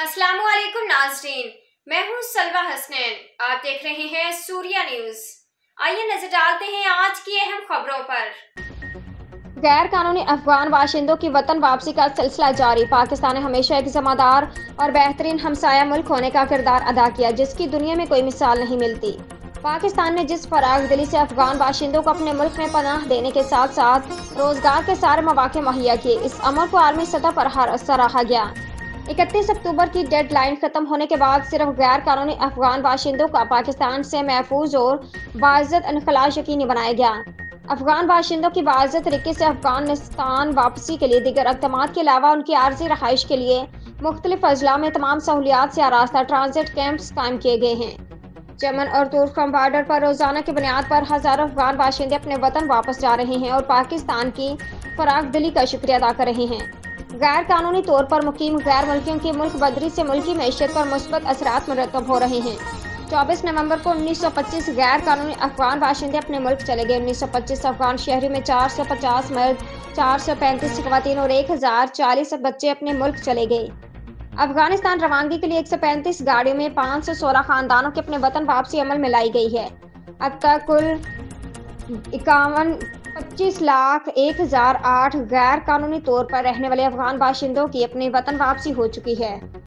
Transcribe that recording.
अस्सलाम वालेकुम नाज़रीन, मैं हूँ सलवा हसनैन। आप देख रहे हैं सूर्या न्यूज़। आइए नजर डालते हैं आज की अहम खबरों पर। गैर कानूनी अफगान बाशिंदों की वतन वापसी का सिलसिला जारी। पाकिस्तान ने हमेशा एक ज़िम्मेदार और बेहतरीन हमसाया मुल्क होने का किरदार अदा किया, जिसकी दुनिया में कोई मिसाल नहीं मिलती। पाकिस्तान ने जिस फराग दिली से अफगान बाशिंदों को अपने मुल्क में पनाह देने के साथ साथ रोजगार के सारे मौके मुहैया किए, इस अमल को आलमी सतह पर सराहा गया। 31 अक्टूबर की डेड लाइन खत्म होने के बाद सिर्फ गैर कानूनी अफगान बाशिंदों का पाकिस्तान से महफूज और बाइज्जत इनखला यकीनी बनाया गया। अफगान बाशिंदों की बाइज्जत तरीके से अफगानिस्तान वापसी के लिए दीगर अक़दामात के अलावा उनकी आर्जी रहाइश के लिए मुख्तलिफ अजला में तमाम सहूलियात से आरास्ता ट्रांजिट कैंप्स कायम किए गए हैं। चमन और तुर्कम बॉर्डर पर रोजाना की बुनियाद पर हजारों अफगान बाशिंदे अपने वतन वापस जा रहे हैं और पाकिस्तान की फराग दिली का शुक्रिया अदा कर रहे हैं। गैर कानूनी तौर पर मुकीम गैर मुल्कियों की मुल्क बदरी से मुल्की मैशियत पर मुस्बत असरात मुरतब हो रहे हैं। 24 नवंबर को 1925 गैर कानूनी अफगान बाशिंदे अपने मुल्क चले गए। 1925 अफगान शहरी में 450 मर्द, 435 खवातीन और 1040 बच्चे अपने मुल्क चले गए। अफगानिस्तान रवानगी के लिए 135 गाड़ियों में 516 खानदानों के अपने वतन वापसी अमल में लाई गई है। अब तक कुल 25,01,008 गैर कानूनी तौर पर रहने वाले अफगान बाशिंदों की अपने वतन वापसी हो चुकी है।